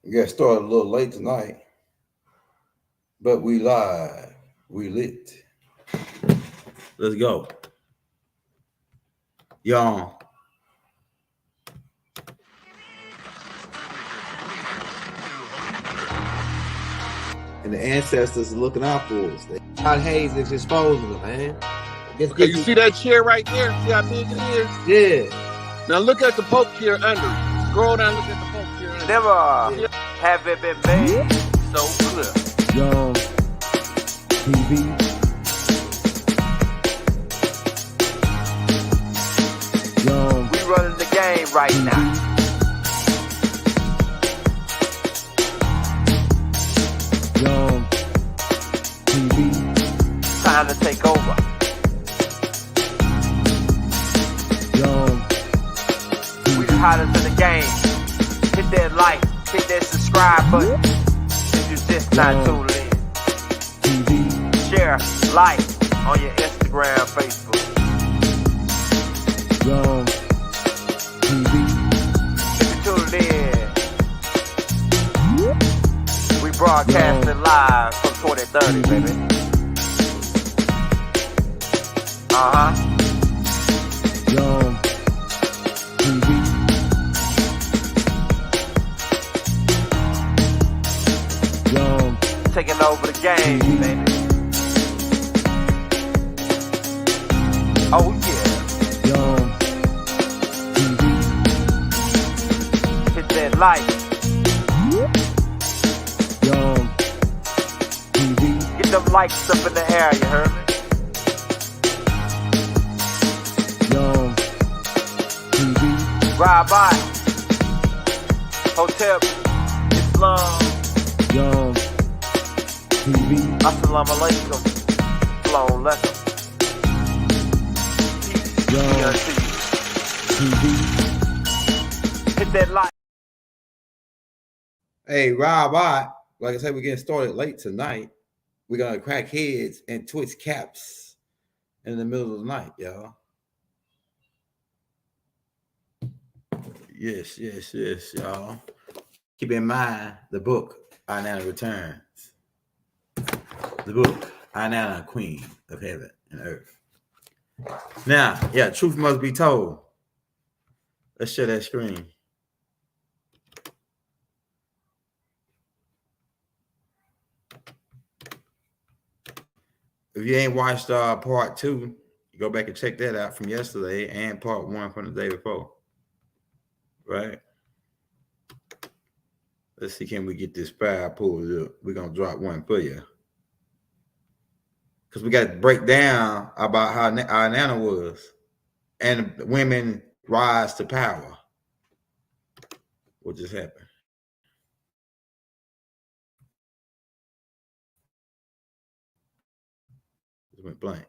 We got started a little late tonight, but we live, we lit. Let's go. Y'all. And the ancestors are looking out for us. God Hayes is exposing them, man. Okay, you see that chair right there? See how big it is? Yeah. Now look at the Pope chair under. Scroll down, look at the Pope chair under. Never have it been made so clear. Young TV. Young. We running the game right now. Young TV. Time to take over. Young We the hottest in the game. Hit that like, hit that subscribe button. If you just not tuned in. TV. Share, like on your Instagram, Facebook. Young TV. If you tuned in, we broadcasting live from 2030, baby. Young TV. Young Taking over the game, baby. Oh yeah. Young TV. Hit that like. Young TV. Get them likes up in the air, you heard me? Young TV. Ride by. Hotel Islam. Young TV. Assalamu alaikum. Shalom alaikum. Young Peace be TV. unto you. Hit that like. Hey, Rob, like I said, we're getting started late tonight. We're going to crack heads and twist caps in the middle of the night, y'all. Yes, y'all. Keep in mind the book, Anana Returns. The book, Anana, Queen of Heaven and Earth. Now, yeah, truth must be told. Let's share that screen. If you ain't watched part 2, go back and check that out from yesterday and part 1 from the day before. Right? Let's see, can we get this fire pulled up? We're going to drop one for you. Because we got to break down about how Anana was and women rise to power. What just happened? It went blank.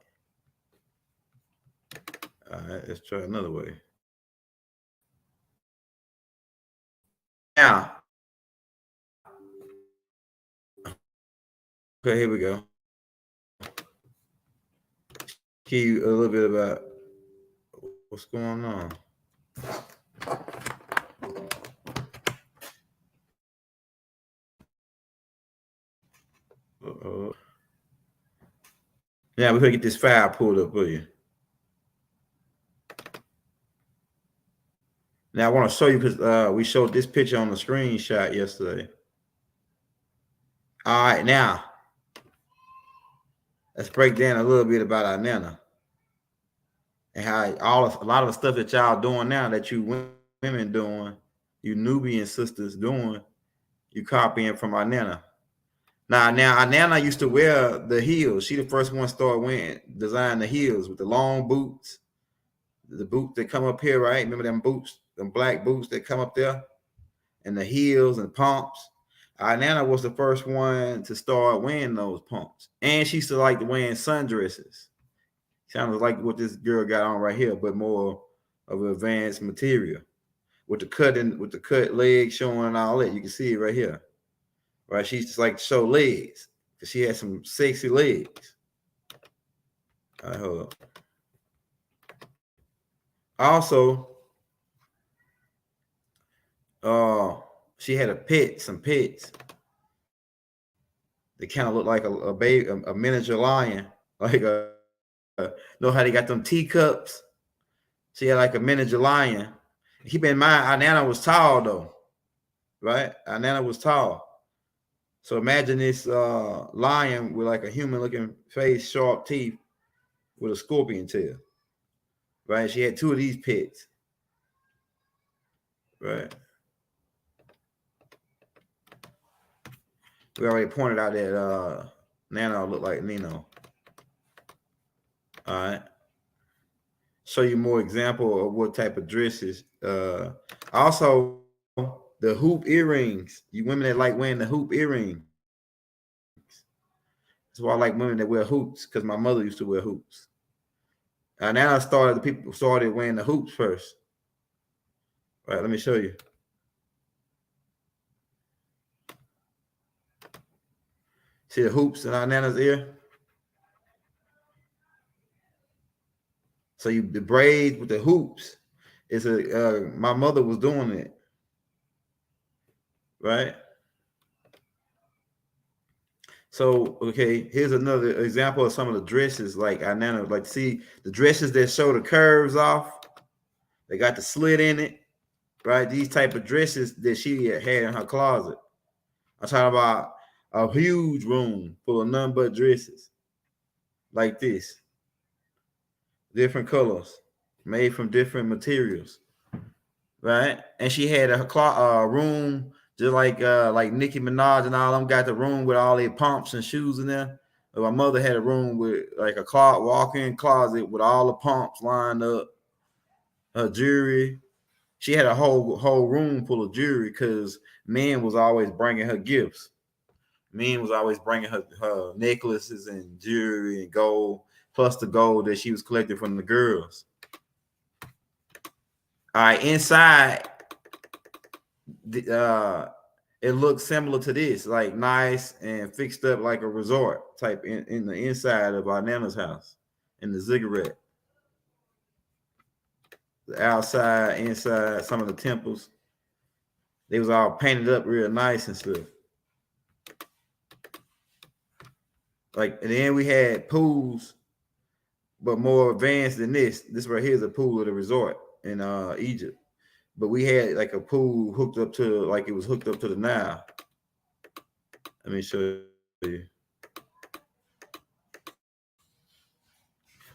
All right, let's try another way. Now, okay, here we go. Tell you a little bit about what's going on. Yeah, we're gonna get this file pulled up for you. Now I want to show you because we showed this picture on the screenshot yesterday. All right, now let's break down a little bit about Anana and how a lot of the stuff that y'all doing now, that you women doing, you Nubian sisters doing, you copying from Anana. Now Anana used to wear the heels. She the first one started design the heels with the long boots, the boots that come up here, right? Remember them boots, them black boots that come up there, and the heels and pumps. Anana was the first one to start wearing those pumps, and she used to like wearing sundresses. Sounds like what this girl got on right here, but more of advanced material with the cut legs showing and all that. You can see it right here. Right, she used to like to show legs because she had some sexy legs. All right, hold up. Also, she had some pets. They kind of look like a baby, a miniature lion, like know how they got them teacups. She had like a miniature lion. Keep in mind, Anana was tall though, right? Anana was tall. So imagine this lion with like a human-looking face, sharp teeth, with a scorpion tail, right? She had two of these pets, right? We already pointed out that Nano looked like Nino. All right. Show you more example of what type of dresses. Also, the hoop earrings. You women that like wearing the hoop earrings. That's why I like women that wear hoops, because my mother used to wear hoops. Now the people started wearing the hoops first. All right, let me show you. See the hoops in our Nana's ear? So the braids with the hoops is my mother was doing it, right? So, okay, here's another example of some of the dresses like Anana, like see the dresses that show the curves off. They got the slit in it, right? These type of dresses that she had in her closet. I'm talking about a huge room full of none but dresses like this. Different colors, made from different materials, right? And she had a room just like Nicki Minaj and all them got the room with all their pumps and shoes in there. But my mother had a room with like a walk-in closet with all the pumps lined up, her jewelry. She had a whole room full of jewelry because men was always bringing her gifts. Men was always bringing her necklaces and jewelry and gold, plus the gold that she was collecting from the girls. All right, inside, it looks similar to this, like nice and fixed up like a resort type in the inside of our Nana's house, in the ziggurat. The outside, inside, some of the temples, they was all painted up real nice and stuff. Like, and then we had pools, but more advanced than this. This right here is a pool at a resort in Egypt. But we had like a pool hooked up to, like it was hooked up to the Nile. Let me show you.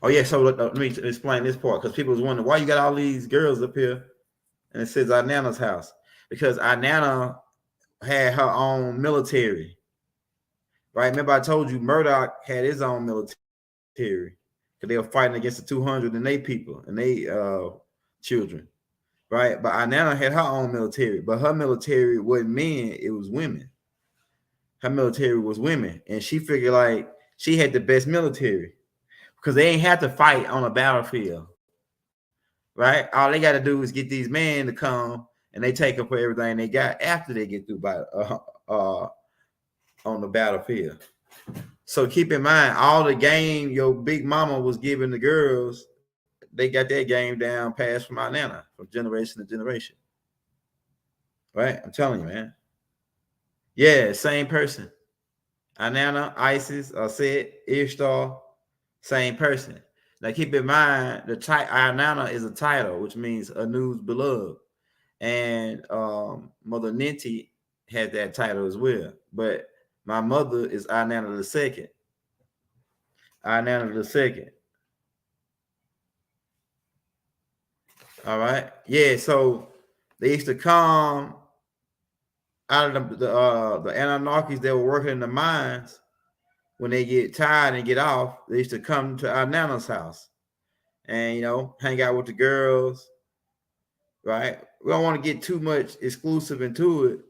Oh yeah, so let me explain this part, because people was wondering why you got all these girls up here, and it says Inanna's house, because Inanna had her own military. Right? Remember I told you Murdoch had his own military because they were fighting against the 200 and they people and they children. Right? But Anana had her own military, but her military wasn't men, it was women. Her military was women, and she figured like she had the best military because they ain't have to fight on a battlefield. Right? All they got to do is get these men to come and they take them for everything they got after they get through by on the battlefield. So keep in mind, all the game your big mama was giving the girls, they got that game down passed from our Nana, from generation to generation. Right? I'm telling you, man. Yeah, same person. Anana, Isis, Set, Ishtar, same person. Now keep in mind, the Anana is a title, which means Anu's beloved. And Mother Ninti had that title as well. But my mother is Anana the second. Anana the second. All right. Yeah. So they used to come out of the Anunnakis that were working in the mines. When they get tired and get off, they used to come to Anana's house and, you know, hang out with the girls. Right. We don't want to get too much exclusive into it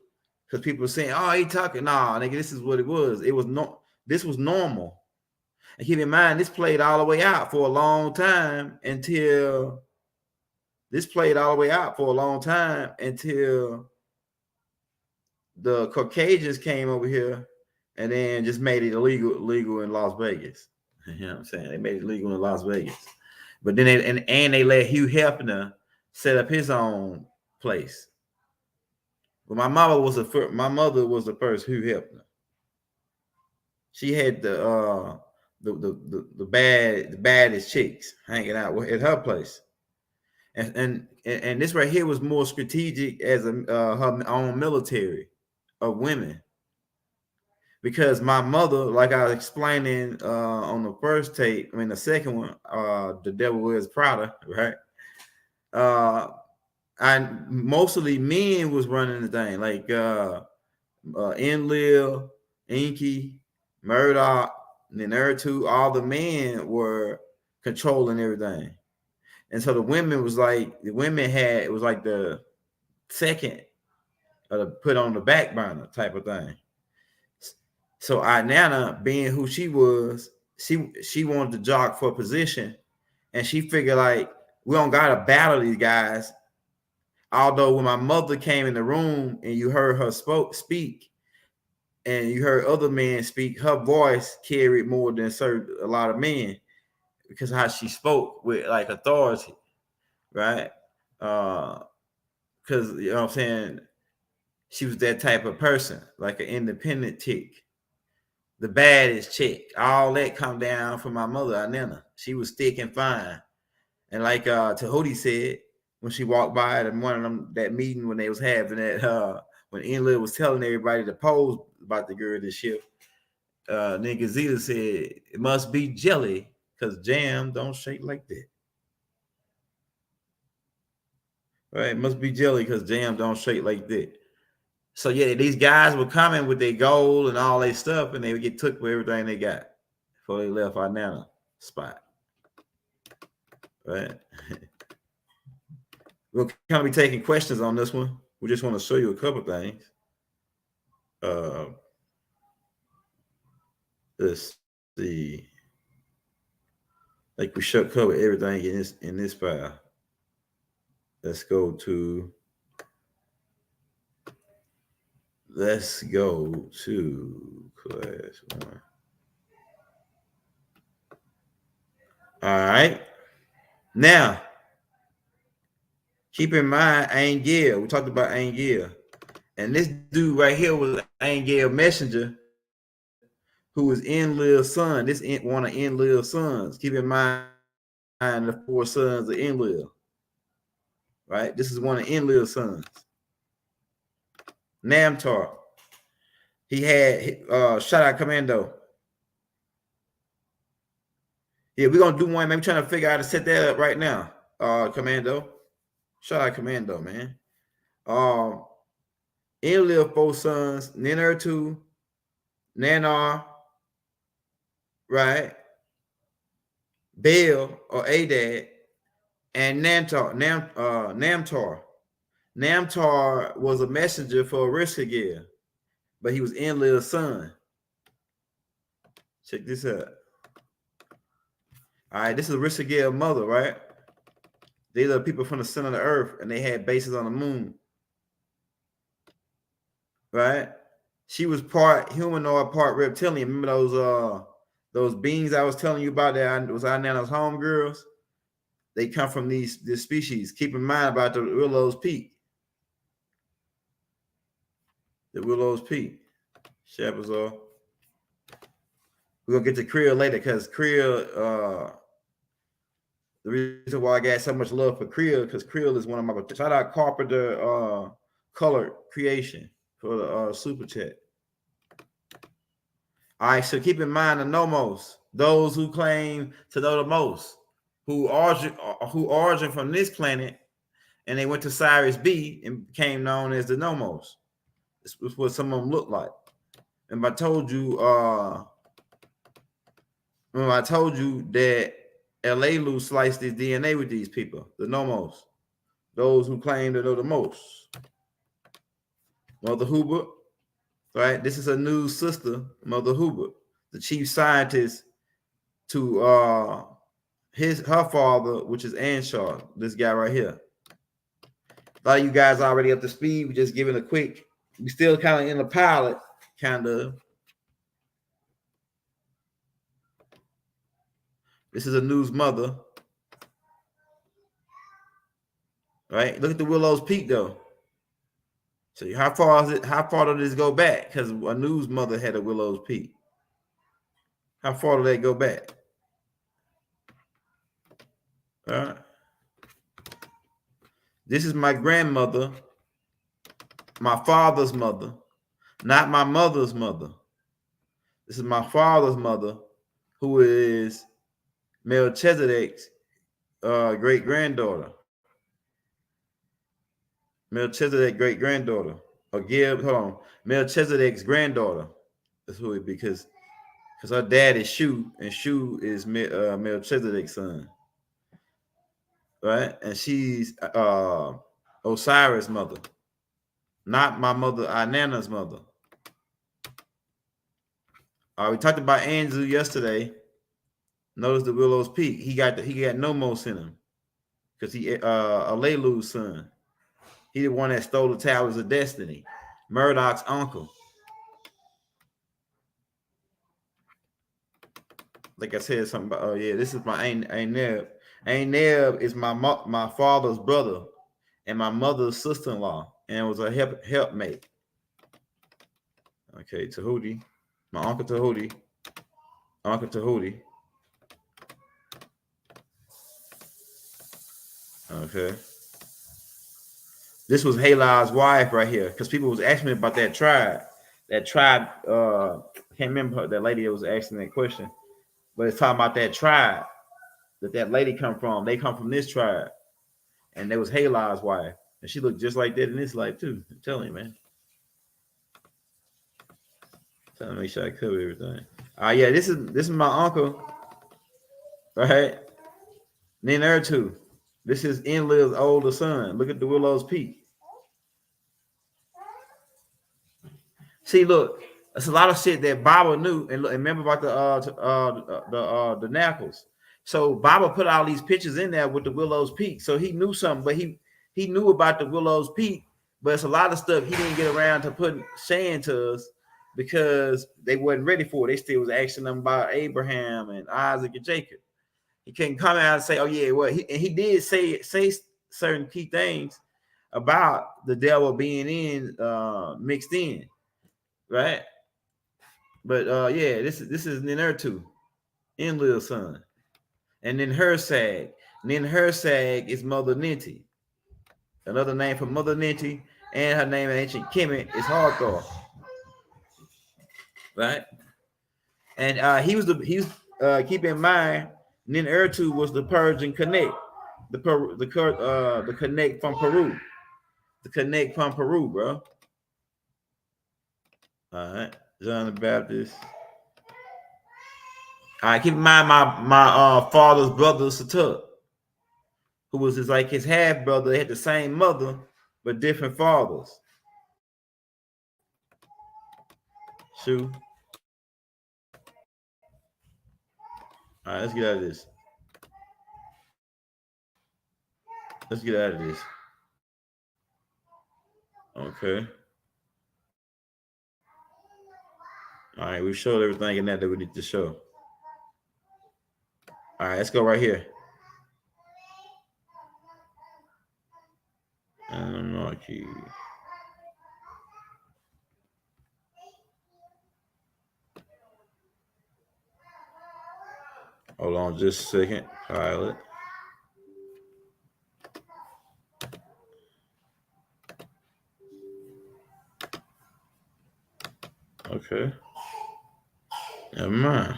because people are saying, "Oh, he talking." Nah, nigga, this is what it was. It was this was normal. And keep in mind, this played all the way out for a long time until the Caucasians came over here and then just made it illegal in Las Vegas. You know what I'm saying? They made it legal in Las Vegas. But then they let Hugh Hefner set up his own place. But my mother was the first who helped her. She had the baddest chicks hanging out at her place, and this right here was more strategic as her own military of women, because my mother, like I was explaining on the first tape, I mean the second one, The Devil Wears Prada, right? Mostly men was running the thing, like Enlil, Inky, Murdoch, and then Ertu, all the men were controlling everything. And so the women it was like the second put on the back burner type of thing. So Inanna, being who she was, she wanted to jog for position, and she figured like we don't gotta battle these guys. Although when my mother came in the room and you heard her speak, and you heard other men speak, her voice carried more than a lot of men because of how she spoke with like authority, right? Because you know what I'm saying, she was that type of person, like an independent chick, the baddest chick. All that come down from my mother, Anana. She was thick and fine, and like Tahuti said when she walked by at one of them that meeting when they was having that when Enlil was telling everybody to pose about the girl this ship. Then Gazeta said it must be jelly because jam don't shake like that. Right? It must be jelly because jam don't shake like that. So yeah, these guys were coming with their gold and all their stuff, and they would get took with everything they got before they left our Nana spot. Right? We'll kind of be taking questions on this one. We just want to show you a couple things. Let's see. Like we should cover everything in this file. Let's go to class 1. All right. Now, keep in mind Angel. We talked about Angel. And this dude right here was Angel Messenger, who was Enlil's son. This one of Enlil's sons. Keep in mind the 4 sons of Enlil. Right? This is one of Enlil's sons. Namtar. He had shout out Commando. Yeah, we're gonna do one, man. I'm trying to figure out how to set that up right now. Commando. Shout out Commando, man. Enlil 4 sons, Ninurtu, Nanar, right? Baal or Adad, and Namtar. Namtar was a messenger for Riskagir, but he was Enlil's son. Check this out. All right, this is Riskagir's mother, right? These are people from the center of the earth, and they had bases on the moon. Right? She was part humanoid, part reptilian. Remember those beings I was telling you about that was Inanna's homegirls? They come from this species. Keep in mind about the Willow's Peak. The Willow's Peak. Shabazar. We're gonna get to Creel later because Creel, the reason why I got so much love for Creel, because Creel is one of my shout out Carpenter Colored Creation for the super chat. All right, so keep in mind the nomos, those who claim to know the most, who origin from this planet, and they went to Sirius B and became known as the nomos. This was what some of them look like. And I told you, that Elelu sliced his DNA with these people, the nomos, those who claim to know the most. Mother Hubert, right? This is a new sister, Mother Hubert, the chief scientist to her father, which is Anshar, this guy right here. A lot of you guys already up to speed. We're just giving a quick, we still kind of in the pilot, kind of. This is a news mother. Right? Look at the Willow's Peak, though. So how far is it? How far does this go back? Because a news mother had a Willow's Peak. How far do they go back? All right. This is my grandmother, my father's mother, not my mother's mother. This is my father's mother, who is Melchizedek's great granddaughter. Melchizedek's great granddaughter. Or hold on. Melchizedek's granddaughter. That's who it be, because her dad is Shu, and Shu is Melchizedek's son. Right? And she's Osiris' mother, not my mother, Inanna's mother. We talked about Anzu yesterday. Notice the Willow's Peak. He got Nomos in him, because he Alelu's son. He the one that stole the Towers of Destiny. Murdoch's uncle. Like I said something about, this is my Aineb. Aineb is my father's brother and my mother's sister-in-law, and it was a helpmate. Okay, Tahuti. My Uncle Tahuti. Uncle Tahuti. Okay. This was Halai's wife right here, because people was asking me about that tribe. That tribe, I can't remember that lady that was asking that question, but it's talking about that tribe that lady come from. They come from this tribe, and there was Halai's wife, and she looked just like that in this life too. I'm telling you, man. Trying to make sure I cover everything. Yeah, this is my uncle, right? Ninurtu. This is Enlil's older son. Look at the Willow's Peak. See, look, it's a lot of shit that Baba knew, and remember about the Knuckles. So Baba put all these pictures in there with the Willow's Peak, so he knew something, but he knew about the Willow's Peak, but it's a lot of stuff he didn't get around to saying to us, because they wasn't ready for it. They still was asking them about Abraham and Isaac and Jacob. He couldn't come out and say, "Oh yeah, well," he did say certain key things about the devil being mixed in. Right, but this is Ninurtu, Enlil's son, and then Hersag. Hersag is Mother Ninti, another name for Mother Ninti, and her name in ancient Kemet is Hathor. Right, and he was keep in mind, Ninurtu was the Persian connect, the connect from Peru, bro. All right. John the Baptist. All right, keep in mind my father's brother Satut, who was his half brother. They had the same mother but different fathers. Shu. All right, let's get out of this. Okay. All right, we showed everything in that we need to show. All right, let's go right here. Anarchy. Hold on just a second. Pilot. Okay. Never mind.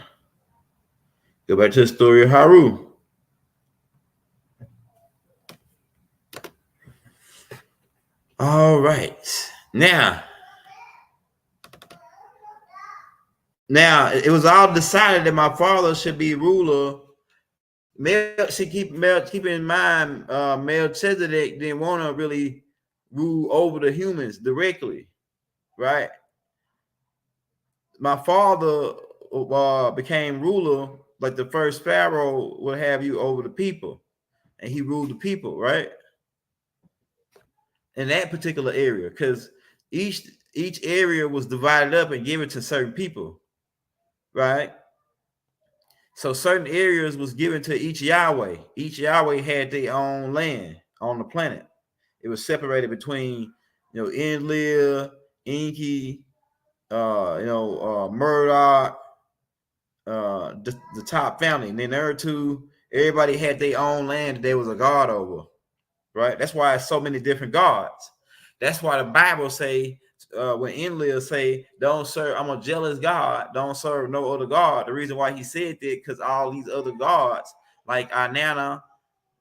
Go back to the story of Haru. All right. Now, it was all decided that my father should be ruler. Keep in mind, Melchizedek didn't want to really rule over the humans directly, right? My father became ruler, like the first pharaoh would have you over the people, and he ruled the people, right? In that particular area, because each area was divided up and given to certain people, right? So certain areas was given to each Yahweh. Each Yahweh had their own land on the planet. It was separated between Enlil, Enki, Murdoch, the top family. And then there too, everybody had their own land that there was a god over, right? That's why it's so many different gods. That's why the Bible say, when Enlil say, don't serve, I'm a jealous God, don't serve no other God. The reason why he said that, because all these other gods, like Anana,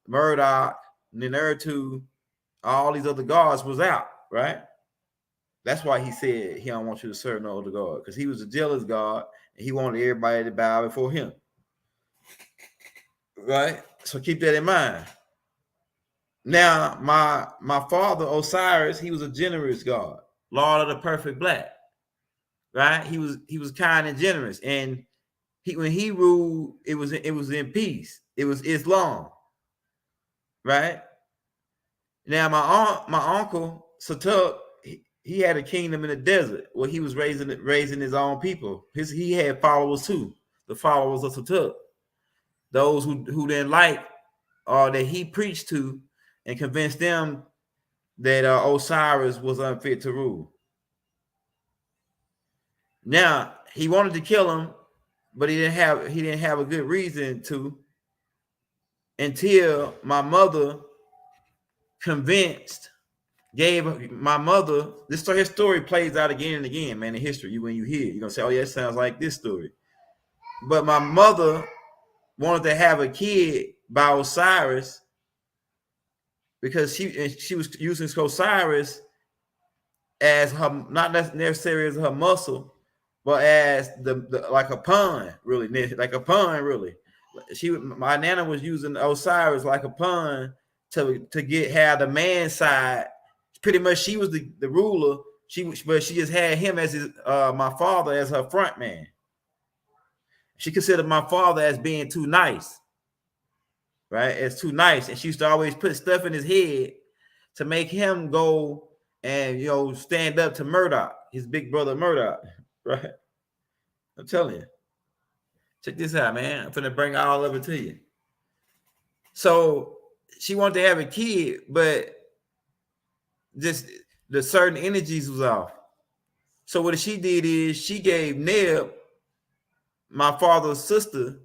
Murdoch, Ninurtu, all these other gods was out, right? That's why he said he don't want you to serve no other God, because he was a jealous God and he wanted everybody to bow before him, right? So keep that in mind. Now, my father Osiris, he was a generous God, Lord of the perfect black, right? He was kind and generous, and when he ruled, it was in peace. It was Islam, right? Now, my uncle Satuk, he had a kingdom in the desert where he was raising his own people. He had followers too, the followers of Satuk, those who didn't like or that he preached to, and convinced them that Osiris was unfit to rule. Now, he wanted to kill him, but he didn't have a good reason to, until my mother gave my mother, his story plays out again and again, man, in history. When you hear it, you're going to say, oh, yeah, it sounds like this story. But my mother wanted to have a kid by Osiris because she was using Osiris as her, not necessarily as her muscle, but as the like a pawn, really, like a pawn, really. My Nana was using Osiris like a pawn to have the man side. Pretty much, she was the ruler. But she just had him as my father as her front man. She considered my father as being too nice, right? As too nice, and she used to always put stuff in his head to make him go and stand up to Murdoch, his big brother Murdoch, right? I'm telling you. Check this out, man. I'm finna bring all of it to you. So she wanted to have a kid, but just the certain energies was off. So what she did is she gave Neb, my father's sister,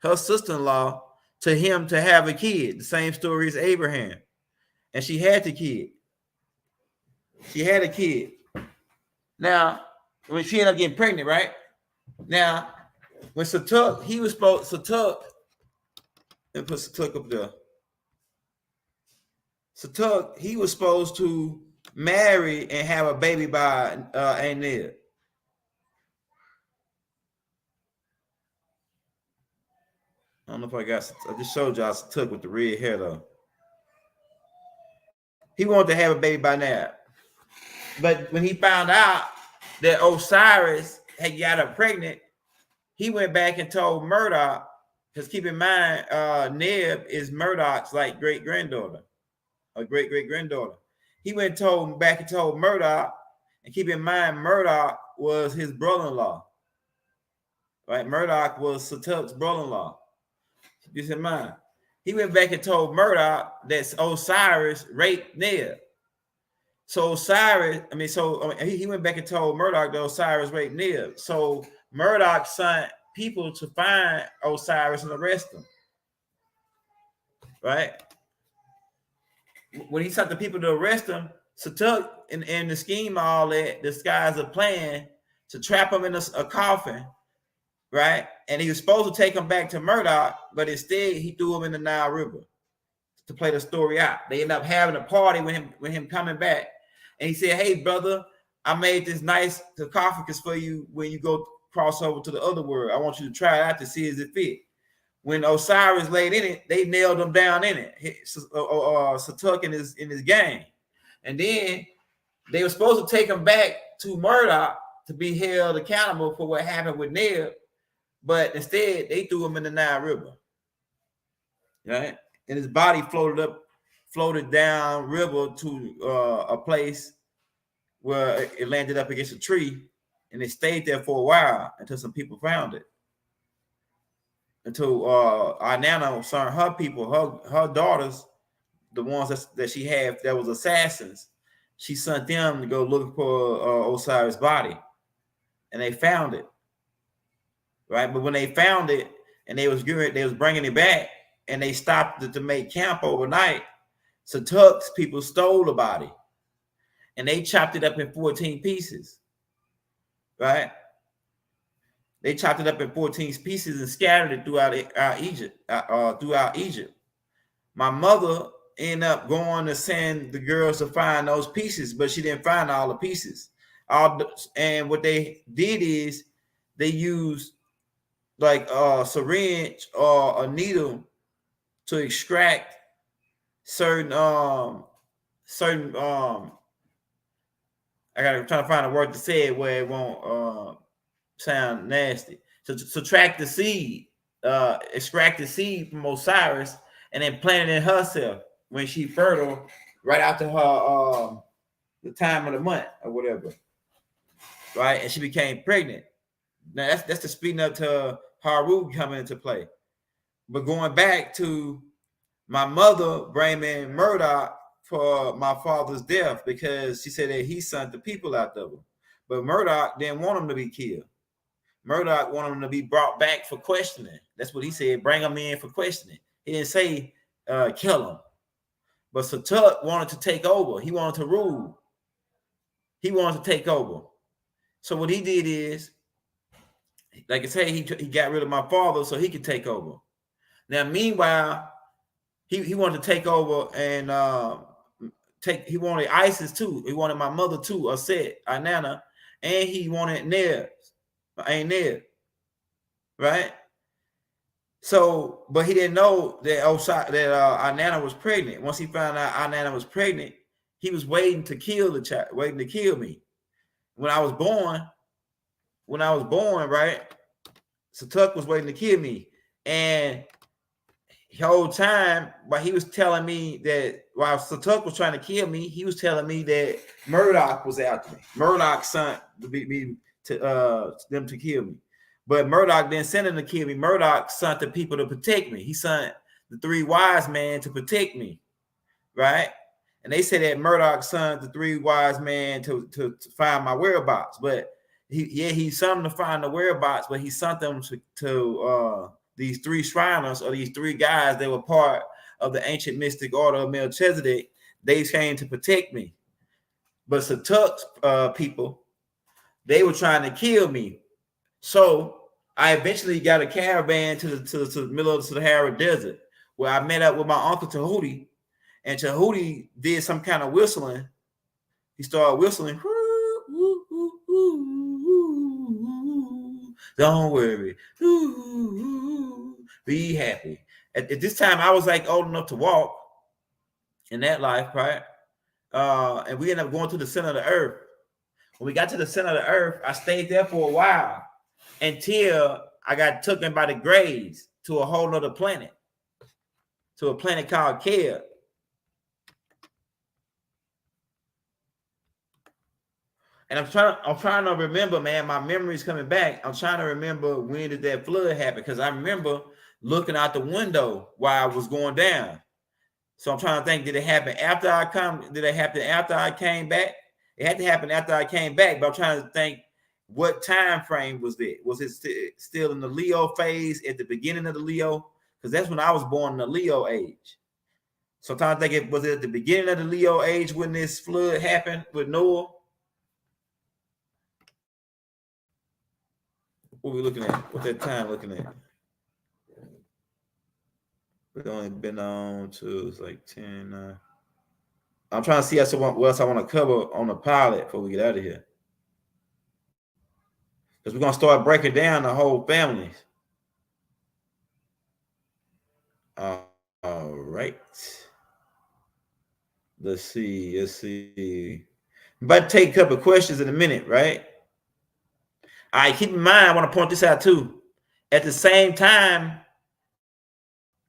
her sister-in-law, to him to have a kid. The same story as Abraham. And she had the kid. She had a kid. Now, when she ended up getting pregnant, right? Now, when Satuk, he was supposed, Satuk, and put Satuk up there. Satuk, he was supposed to marry and have a baby by Anil. I don't know if I just showed y'all Satuk with the red hair though. He wanted to have a baby by now. But when he found out that Osiris had got her pregnant, he went back and told Murdoch, because keep in mind, Neb is Murdoch's like great-granddaughter, a great-great-granddaughter. He went back and told Murdoch, and keep in mind, Murdoch was his brother-in-law. Right? Murdoch was Satuk's brother-in-law. Keep this in mind. He went back and told Murdoch that Osiris raped Neb. So he went back and told Murdoch that Osiris raped Neb. So Murdoch sent people to find Osiris and arrest him. Right? When he sent the people to arrest him, Satuk in the scheme of all that, disguised a plan to trap him in a coffin, right? And he was supposed to take him back to Murdoch, but instead he threw him in the Nile River to play the story out. They ended up having a party with him coming back. And he said, hey, brother, I made this nice sarcophagus for you when you go cross over to the other world. I want you to try it out to see if it fit. When Osiris laid in it, they nailed him down in it. Satuk in his gang. And then they were supposed to take him back to Murdoch to be held accountable for what happened with Neb. But instead, they threw him in the Nile River. Right? And his body floated down river to a place where it landed up against a tree, and it stayed there for a while until some people found it. Until Anana sent her people, her daughters, the ones that she had that was assassins, she sent them to go look for Osiris' body, and they found it. Right, but when they found it and they was bringing it back, and they stopped to make camp overnight, Satuk's people stole the body, and they chopped it up in 14 pieces. Right, they chopped it up in 14 pieces and scattered it throughout Egypt. My mother ended up going to send the girls to find those pieces, but she didn't find all the pieces. And what they did is they used like a syringe or a needle to extract certain I gotta try to find a word to say it where it won't sound nasty. So to subtract the seed, extract the seed from Osiris, and then plant it in herself when she fertile, right after her the time of the month or whatever. Right, and she became pregnant. Now that's the speeding up to Haru coming into play. But going back to my mother blaming Murdoch for my father's death because she said that he sent the people out of him. But Murdoch didn't want him to be killed. Murdoch wanted him to be brought back for questioning. That's what he said, bring him in for questioning. He didn't say kill him. But Satuk wanted to take over. He wanted to rule. He wanted to take over. So what he did is, like I say, he got rid of my father so he could take over. Now, meanwhile, he wanted to take over and he wanted Isis too. He wanted my mother too, Inanna, and he wanted Neb, right? So, but he didn't know that Anana was pregnant. Once he found out Anana was pregnant, he was waiting to kill the child, waiting to kill me. When I was born, right? Satuk was waiting to kill me, and the whole time, while he was telling me that while Satuk was trying to kill me, he was telling me that Murdoch was after me. Murdoch sent them to kill me, but Murdoch didn't send them to kill me. Murdoch sent the people to protect me. He sent the 3 wise men to protect me, right? And they said that Murdoch sent the 3 wise men to find my whereabouts, but he sent them to find the whereabouts, but he sent them to these 3 Shriners, or these 3 guys that were part of the ancient mystic order of Melchizedek. They came to protect me. But Satuk's people, they were trying to kill me. So I eventually got a caravan to the middle of the Sahara Desert, where I met up with my uncle Tahuti, and Tahuti did some kind of whistling. He started whistling. Don't worry. Be happy. At this time, I was like old enough to walk in that life, right? And we ended up going to the center of the earth. When we got to the center of the earth, I stayed there for a while until I got taken by the Greys to a whole other planet, to a planet called Kea. And I'm trying to remember, man, my memory's coming back. I'm trying to remember when did that flood happen, because I remember looking out the window while I was going down. So I'm trying to think, did it happen after I come? Did it happen after I came back? It had to happen after I came back, but I'm trying to think, what time frame was it? Was it still in the Leo phase at the beginning of the Leo? Because that's when I was born in the Leo age. So I'm trying to think, was it at the beginning of the Leo age when this flood happened with Noah? What are we looking at? What's that time looking at? We've only been on to, it's like 10. I'm trying to see what else I want to cover on the pilot before we get out of here. Because we're going to start breaking down the whole families. All right. Let's see. I'm about to take a couple of questions in a minute, right? All right, keep in mind, I want to point this out too. At the same time,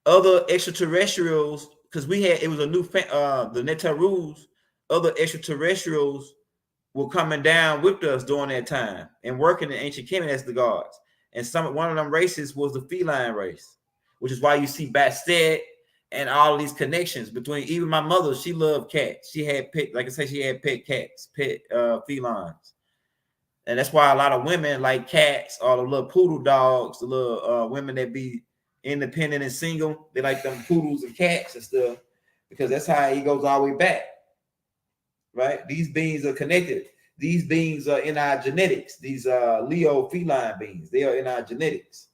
other extraterrestrials, because it was a new, the Netarus, other extraterrestrials were coming down with us during that time and working in ancient Kemet as the gods. And one of them races was the feline race, which is why you see Bastet and all these connections between, even my mother, she loved cats. She had pet, like I said, she had pet cats, pet felines. And that's why a lot of women like cats, or the little poodle dogs, the little women that be independent and single, they like them poodles and cats and stuff, because that's how he goes all the way back. Right? These beings are connected. These beings are in our genetics. These Leo feline beings, they are in our genetics.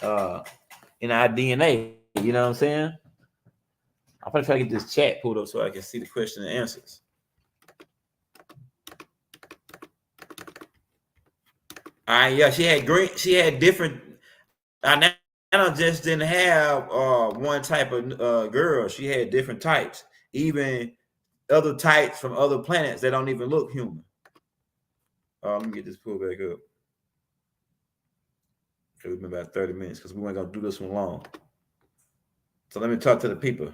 In our DNA. You know what I'm saying? I'm gonna try to get this chat pulled up so I can see the question and answers. All right, yeah, she had green, she had different. Anana just didn't have one type of girl. She had different types, even other types from other planets that don't even look human. Let me get this pulled back up. Okay, we've been about 30 minutes because we weren't gonna do this one long. So let me talk to the people.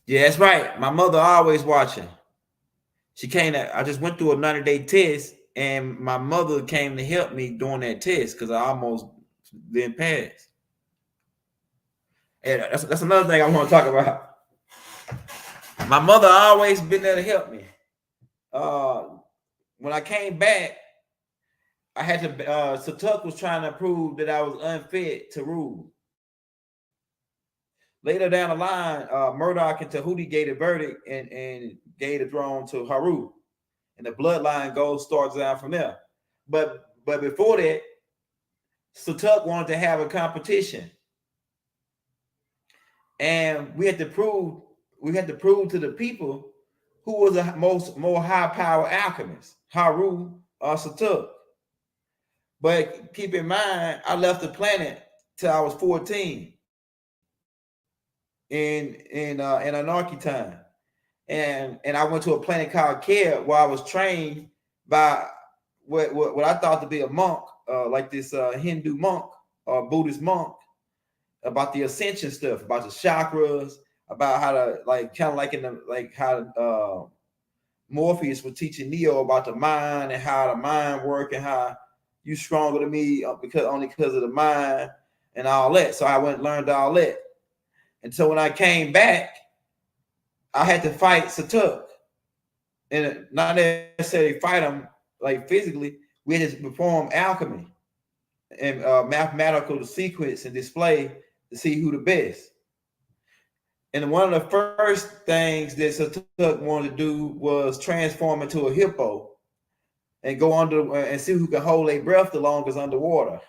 Yeah, that's right. My mother always watching. She came to, I just went through a 90-day test, and my mother came to help me during that test because I almost didn't pass. And that's another thing I want to talk about. My mother always been there to help me. When I came back, I had to, Satuk was trying to prove that I was unfit to rule. Later down the line, Murdoch and Tahuti gave a verdict and gave the throne to Haru. And the bloodline starts down from there. But before that, Satuk wanted to have a competition. And we had to prove to the people who was the more high-power alchemist, Haru or Satuk. But keep in mind, I left the planet till I was 14 in anarchy time. And I went to a planet called Care, where I was trained by what I thought to be a monk, like this Hindu monk or Buddhist monk, about the ascension stuff, about the chakras, about how to, like, kind of like in the, like how Morpheus was teaching Neo about the mind and how the mind work and how you stronger than me because of the mind and all that. So I went and learned all that. And so when I came back, I had to fight Satuk, and not necessarily fight him like physically. We had to perform alchemy and mathematical sequence and display to see who the best. And one of the first things that Satuk wanted to do was transform into a hippo and go under and see who could hold their breath the longest underwater.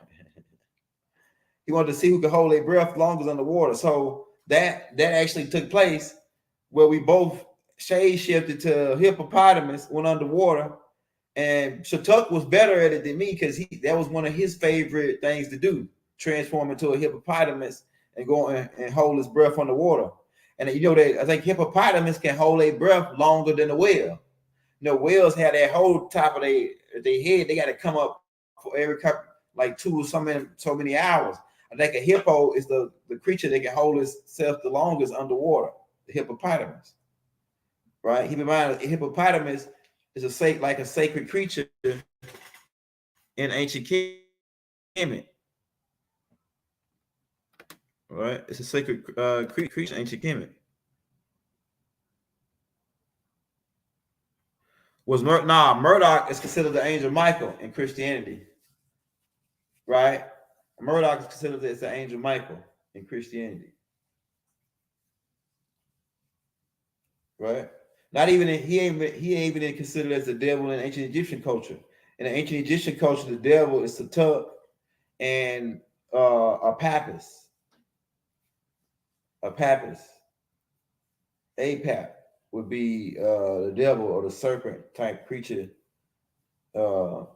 He wanted to see who could hold their breath longest underwater. So that actually took place, where we both shade shifted to hippopotamus, went underwater, and Satuk was better at it than me because that was one of his favorite things to do, transform into a hippopotamus and go and hold his breath underwater. And you know that I think hippopotamus can hold their breath longer than a whale. You know, whales have that whole top of their head, they got to come up for every couple, like so many hours. I think a hippo is the creature that can hold itself the longest underwater. The hippopotamus, right? Keep in mind, a hippopotamus is a sacred creature in ancient Kemet, right? It's a sacred creature in ancient Kemet. Murdoch is considered the angel Michael in Christianity, right? Murdoch is considered as the angel Michael in Christianity. Right? Not even he ain't even considered as the devil in ancient Egyptian culture. In the ancient Egyptian culture, the devil is Satuk and a Papus. Apap would be the devil or the serpent type creature. When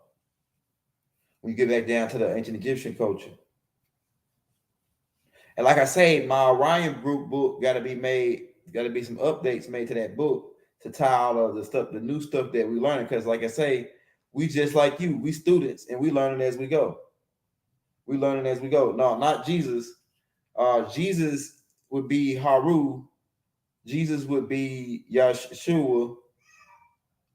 you get back down to the ancient Egyptian culture. And like I say, my Orion group book got to be some updates made to that book to tie all of the stuff, the new stuff that we learning. Because like I say, we just like you, we students, and we learning as we go. No, not Jesus. Jesus would be Haru. Jesus would be Yeshua.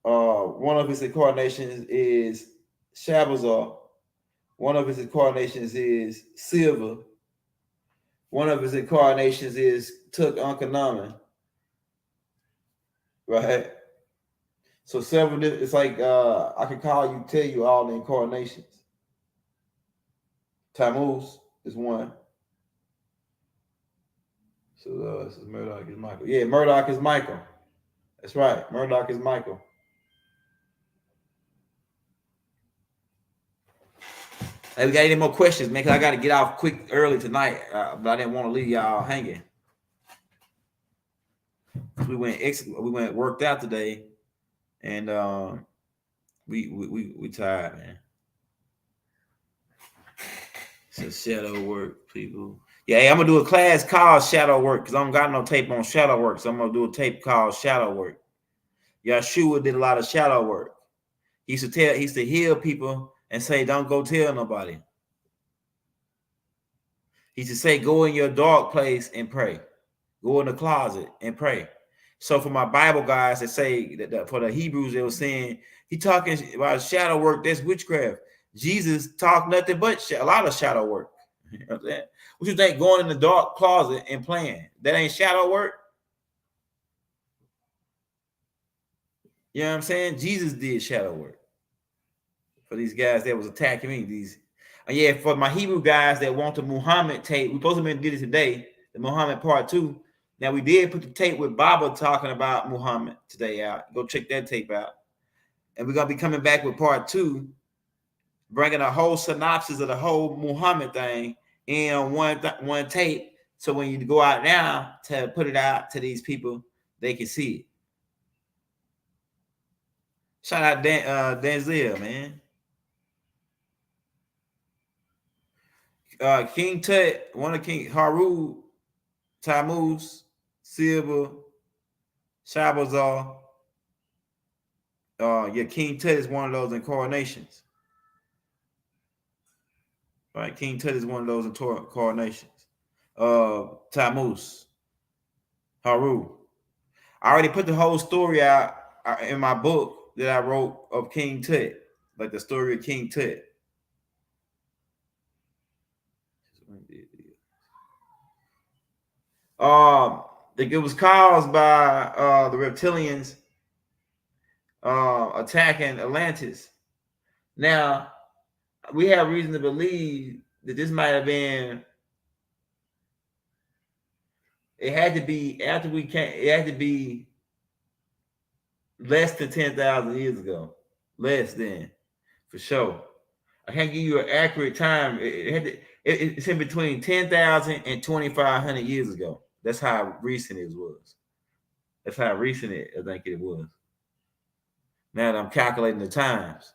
One of his incarnations is Shabazar. One of his incarnations is Silver. One of his incarnations is Took Uncle right? So several, it's like I can tell you all the incarnations. Tammuz is one. So this is Murdoch is Michael. Yeah, Murdoch is Michael. That's right. Murdoch is Michael. Hey, we got any more questions, man? Cause I got to get off quick early tonight, but I didn't want to leave y'all hanging. We went worked out today, and we tired, man. So shadow work, people. Yeah, hey, I'm gonna do a class called shadow work because I don't got no tape on shadow work, so I'm gonna do a tape called shadow work. Yeshua did a lot of shadow work. He used to heal people and say, "Don't go tell nobody." He used to say, "Go in your dark place and pray. Go in the closet and pray." So for my Bible guys that say that for the Hebrews, they were saying he talking about shadow work. That's witchcraft. Jesus talked nothing but a lot of shadow work. You know what I'm saying? What you think going in the dark closet and playing? That ain't shadow work? You know what I'm saying? Jesus did shadow work for these guys that was attacking me. Yeah, for my Hebrew guys that want the Muhammad tape, we supposed to did it today, the Muhammad part 2. Now we did put the tape with Baba talking about Muhammad today out. Go check that tape out. And we're gonna be coming back with part 2, bringing a whole synopsis of the whole Muhammad thing in one tape. So when you go out now to put it out to these people, they can see it. Shout out Denzel, man. King Tut, one of King Haru, Tammuz, Silver, Shabazar. King Tut is one of those incarnations. Right, King Tut is one of those incarnations. Tammuz, Haru. I already put the whole story out in my book that I wrote of King Tut, like the story of King Tut. It was caused by the reptilians attacking Atlantis. Now, we have reason to believe that this might have been. It had to be after we came. It had to be less than 10,000 years ago. Less than, for sure. I can't give you an accurate time. It's in between 10,000 and 2,500 years ago. That's how recent it was. That's how recent I think it was. Now that I'm calculating the times.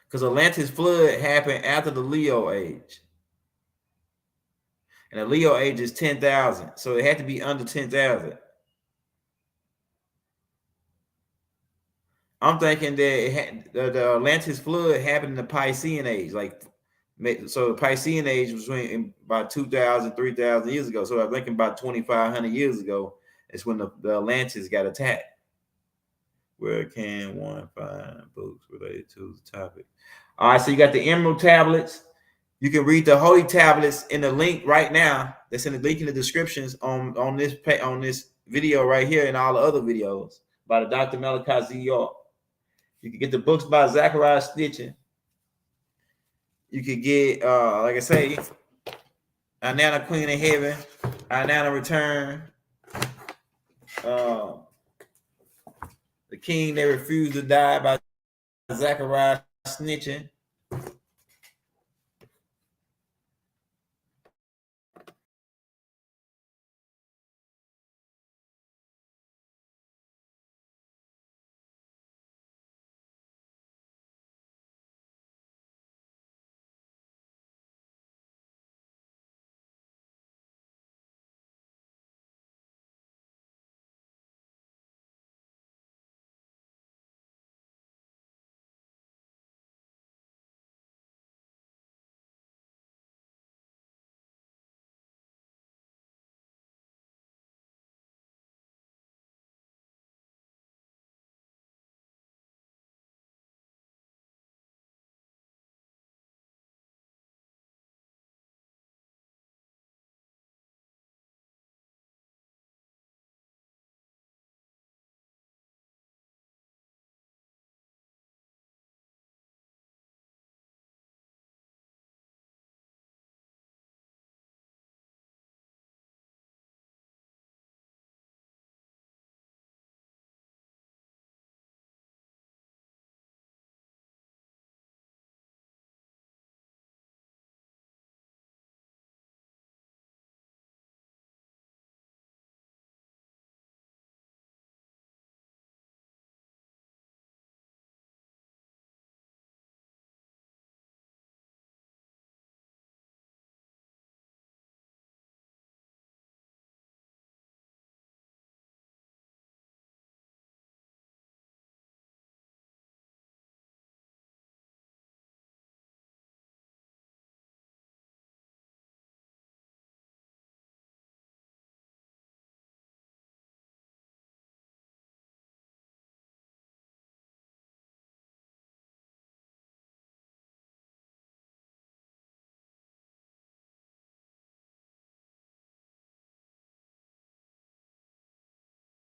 Because Atlantis flood happened after the Leo age. And the Leo age is 10,000. So it had to be under 10,000. I'm thinking that the Atlantis flood happened in the Piscean age. So the Piscean age was about 2,000, 3,000 years ago. So I'm thinking about 2,500 years ago is when the Atlantis got attacked. Where can one find books related to the topic? All right, so you got the Emerald tablets. You can read the Holy tablets in the link right now. That's in the link in the descriptions on this video right here and all the other videos by the Dr. Malachi Z. York. You can get the books by Zachariah Stitching. You could get, like I say, Anana, Queen of Heaven, Anana Return, The King That Refused to Die by Zachariah Snitching.